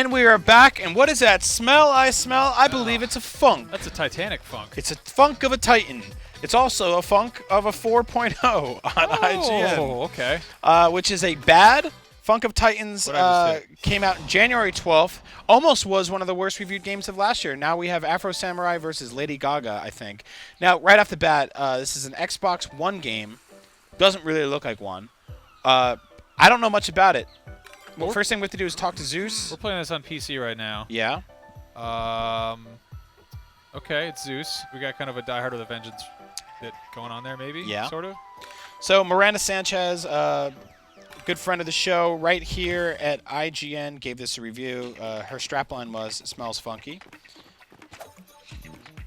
And we are back, and what is that smell I smell? I believe it's a funk. That's a Titanic funk. It's a funk of a Titan. It's also a funk of a 4.0 on IGN. Oh, okay. Which is a bad Funk of Titans. Came out January 12th. Almost was one of the worst reviewed games of last year. Now we have Afro Samurai versus Lady Gaga, I think. Now, right off the bat, this is an Xbox One game. Doesn't really look like one. I don't know much about it. Well, first thing we have to do is talk to Zeus. We're playing this on PC right now. Yeah. Okay, it's Zeus. We got kind of a Die Hard with a Vengeance bit going on there, maybe? Yeah. Sort of? So, Miranda Sanchez, good friend of the show, right here at IGN, gave this a review. Her strapline was, "It smells funky."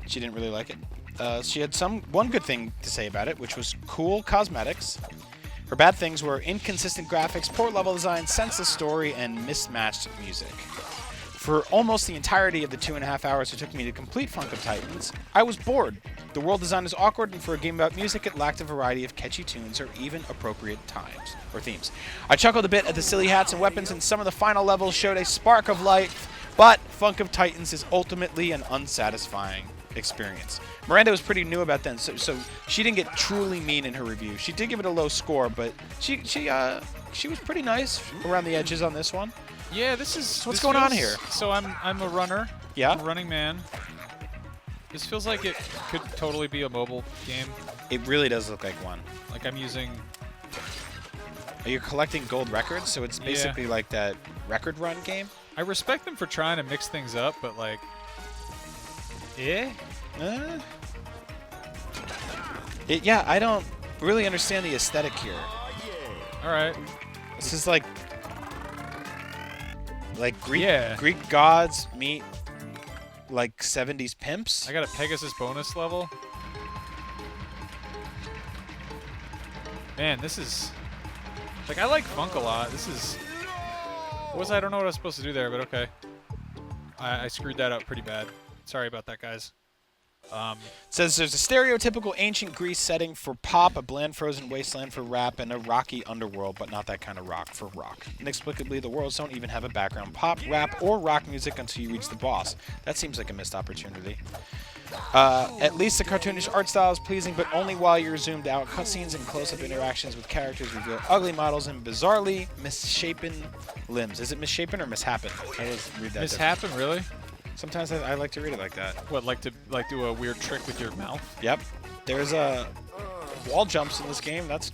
She didn't really like it. She had one good thing to say about it, which was cool cosmetics. Her bad things were inconsistent graphics, poor level design, senseless story, and mismatched music. For almost the entirety of the 2.5 hours it took me to complete Funk of Titans, I was bored. The world design is awkward, and for a game about music, it lacked a variety of catchy tunes or even appropriate times or themes. I chuckled a bit at the silly hats and weapons, and some of the final levels showed a spark of life, but Funk of Titans is ultimately an unsatisfying experience. Miranda was pretty new about that, so she didn't get truly mean in her review. She did give it a low score, but she was pretty nice around the edges on this one. Yeah, this is... So what's going on here? So I'm a runner. Yeah? I'm a running man. This feels like it could totally be a mobile game. It really does look like one. Like I'm using... You're collecting gold records, so it's basically like that record run game? I respect them for trying to mix things up, but like... Yeah? Yeah, I don't really understand the aesthetic here. Alright. This is like Yeah. Greek gods meet like 70s pimps. I got a Pegasus bonus level. Man, this is... Like, I like funk a lot. This is... I don't know what I was supposed to do there, but okay. I screwed that up pretty bad. Sorry about that, guys. It says there's a stereotypical ancient Greece setting for pop, a bland frozen wasteland for rap, and a rocky underworld, but not that kind of rock for rock. Inexplicably, the worlds don't even have a background pop, rap, or rock music until you reach the boss. That seems like a missed opportunity. At least the cartoonish art style is pleasing, but only while you're zoomed out. Cutscenes and close-up interactions with characters reveal ugly models and bizarrely misshapen limbs. Is it misshapen or mishappen? I always read that. Mishappen, really? Sometimes I like to read it like that. What, like to do a weird trick with your mouth? Yep. There's wall jumps in this game. That's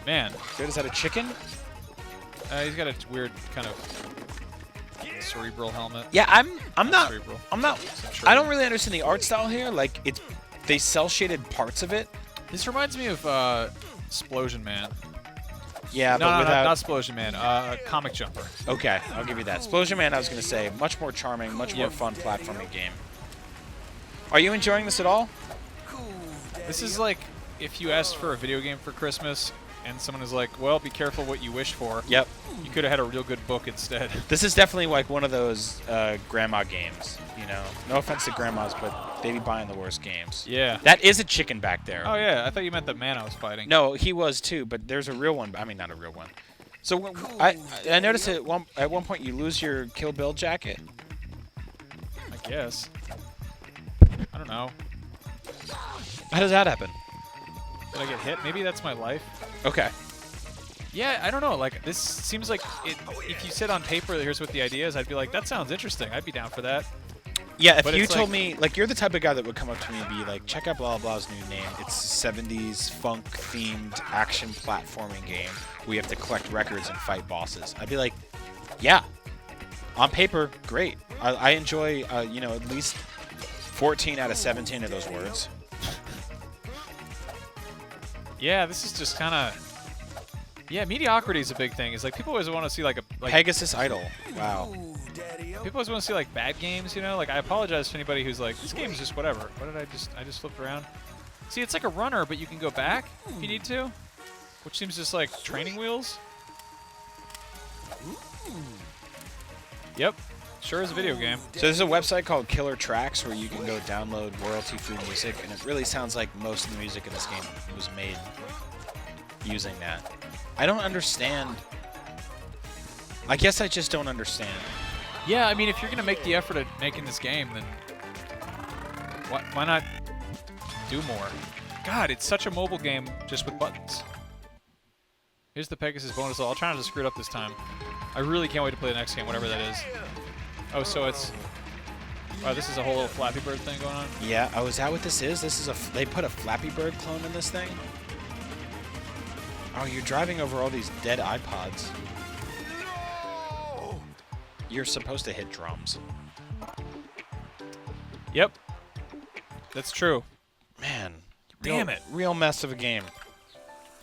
man. Good. Is that a chicken? He's got a weird kind of cerebral helmet. Yeah, I'm not. Cerebral. I don't really understand the art style here. Like they cel shaded parts of it. This reminds me of Splosion Man. Yeah, no, but without... not Splosion Man. Comic Jumper. Okay, I'll give you that. Splosion Man, I was going to say, much more charming, much more fun platforming game. Are you enjoying this at all? This is like if you asked for a video game for Christmas and someone is like, well, be careful what you wish for. Yep. You could have had a real good book instead. This is definitely like one of those grandma games, you know. No offense to grandmas, but they be buying the worst games. Yeah. That is a chicken back there. Oh, yeah. I thought you meant the man I was fighting. No, he was too, but there's a real one. I mean, not a real one. So I noticed at one point you lose your Kill Bill jacket. I guess. I don't know. How does that happen? Did I get hit? Maybe that's my life. Okay. Yeah, I don't know. Like, this seems like if you said on paper, here's what the idea is, I'd be like, that sounds interesting. I'd be down for that. Yeah, if you told me, like, you're the type of guy that would come up to me and be like, check out blah, blah's new name. It's a 70s funk-themed action platforming game. We have to collect records and fight bosses. I'd be like, yeah. On paper, great. I enjoy, you know, at least 14 out of 17 of those words. Yeah, this is just kind of... Yeah, mediocrity is a big thing. It's like people always want to see like a... Like, Pegasus Idol. Wow. People always want to see like bad games, you know? Like I apologize to anybody who's like, this game's just whatever. What did I just flipped around? See, it's like a runner, but you can go back if you need to. Which seems just like training wheels. Yep. Sure is a video game. So there's a website called Killer Tracks where you can go download royalty-free music, and it really sounds like most of the music in this game was made using that. I don't understand. I guess I just don't understand. Yeah, I mean, if you're gonna make the effort at making this game, then why not do more? God, it's such a mobile game just with buttons. Here's the Pegasus bonus level. I'll try not to screw it up this time. I really can't wait to play the next game, whatever that is. Oh, so it's... Wow, this is a whole little Flappy Bird thing going on? Yeah, oh, is that what this is? This is they put a Flappy Bird clone in this thing? Oh, you're driving over all these dead iPods. You're supposed to hit drums. Yep. That's true. Man. Damn it. Real mess of a game.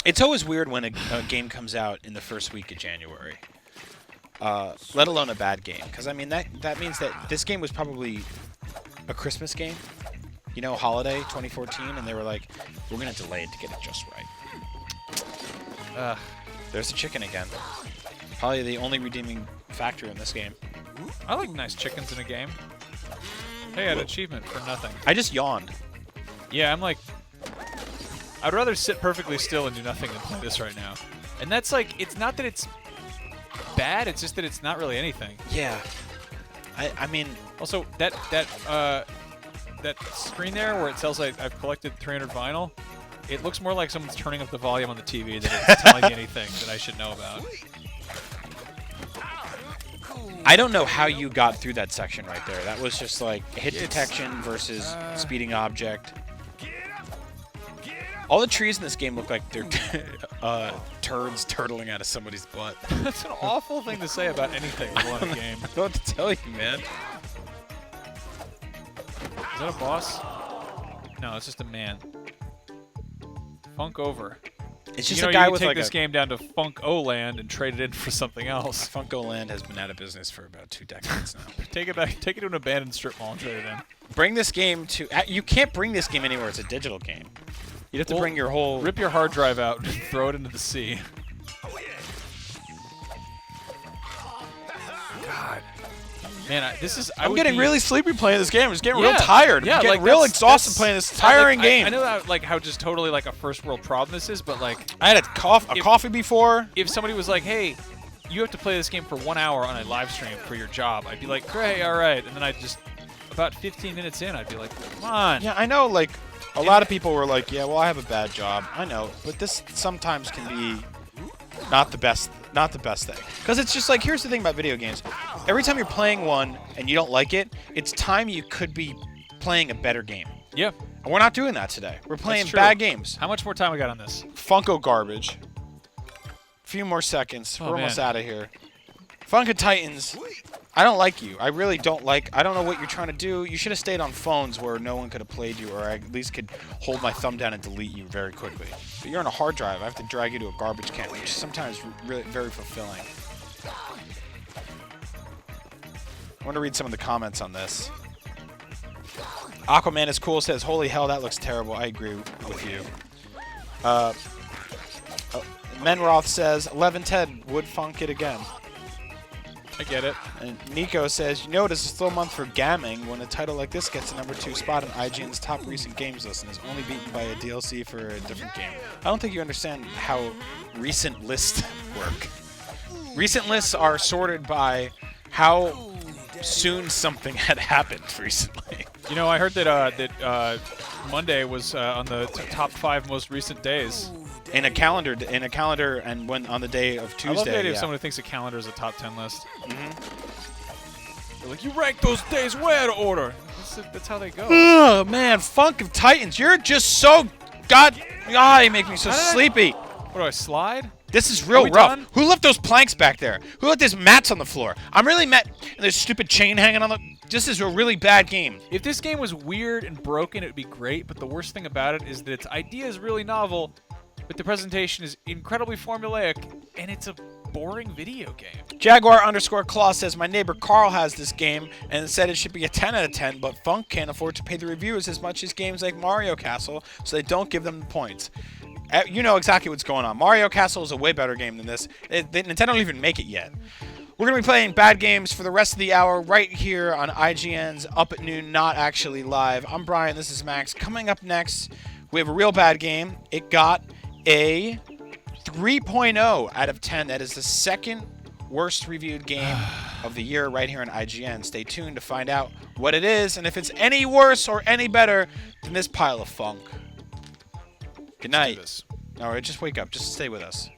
It's always weird when a game comes out in the first week of January. Let alone a bad game. Because, I mean, that means that this game was probably a Christmas game. You know, holiday 2014. And they were like, we're going to delay it to get it just right. There's the chicken again. Probably the only redeeming factor in this game. I like nice chickens in a game. Hey, I had an achievement for nothing. I just yawned. Yeah, I'm like... I'd rather sit perfectly still and do nothing than play this right now. And that's like... It's not that it's bad, it's just that it's not really anything. Yeah. I mean... Also, that screen there where it tells I've collected 300 vinyl, it looks more like someone's turning up the volume on the TV than it's telling me anything that I should know about. I don't know how you got through that section right there. That was just like hit detection versus speeding object. All the trees in this game look like they're turds turtling out of somebody's butt. That's an awful thing to say about anything in a game. I don't know what to tell you, man. Is that a boss? No, it's just a man. Funk over. It's just a a guy you with take like this game down to Funk-O-Land and trade it in for something else. Funko-Land has been out of business for about 2 decades now. Take it back. Take it to an abandoned strip mall and trade it in. Bring this game to... You can't bring this game anywhere. It's a digital game. You'd have to bring your whole... Rip your hard drive out and throw it into the sea. God. Man, I'm getting really sleepy playing this game. I'm just getting real Yeah, tired. yeah, I'm getting like, real that's- exhausted playing this tiring game. I know that, like, how just totally like a first world problem this is, but like, I had a coffee before. if somebody was like, "Hey, you have to play this game for 1 hour on a live stream for your job," I'd be like, "Great, all right," and then I'd just about 15 minutes in, I'd be like, "Come on." Yeah, I know. Like a lot of people were like, "Yeah, well, I have a bad job." I know, but this sometimes can be not the best thing. Because it's just like, here's the thing about video games. Every time you're playing one and you don't like it, it's time you could be playing a better game. Yeah. And we're not doing that today. We're playing true. bad games. How much more time we got on this? Funko garbage. Few more seconds. Oh, We're almost man. out of here. Funko Titans. I don't like you. I really don't like... I don't know what you're trying to do. You should have stayed on phones where no one could have played you, or I at least could hold my thumb down and delete you very quickly. But you're on a hard drive. I have to drag you to a garbage can, which is sometimes really very fulfilling. I want to read some of the comments on this. Aquaman is cool, says, holy hell, that looks terrible. I agree with you. Menroth says, 11 Ted would funk it again. I get it. And Nico says, you know it is a slow month for gaming when a title like this gets a #2 spot on IGN's top recent games list and is only beaten by a DLC for a different game. I don't think you understand how recent lists work. Recent lists are sorted by how soon something had happened recently. You know, I heard that Monday was on the top 5 most recent days. In a calendar, and when on the day of Tuesday. I love the idea yeah. of someone who thinks a calendar is a top 10 list. They're like, you rank those days way out of order. That's how they go. Oh man, Funk of Titans, you're just so you make me so sleepy. What do I slide? This is real we rough. done? Who left those planks back there? Who left these mats on the floor? I'm really mad. And there's stupid chain hanging on the... This is a really bad game. If this game was weird and broken, it would be great, but the worst thing about it is that its idea is really novel, but the presentation is incredibly formulaic, and it's a boring video game. Jaguar_Claw says, my neighbor Carl has this game and said it should be a 10 out of 10, but Funk can't afford to pay the reviewers as much as games like Mario Castle, so they don't give them the points. You know exactly what's going on. Mario Castle is a way better game than this. Nintendo don't even make it yet. We're going to be playing bad games for the rest of the hour right here on IGN's Up at Noon, Not Actually Live. I'm Brian, this is Max. Coming up next, we have a real bad game. It got a 3.0 out of 10. That is the second worst reviewed game of the year right here on IGN. Stay tuned to find out what it is and if it's any worse or any better than this pile of funk. Good night. Let's do this. All right, just wake up. Just stay with us.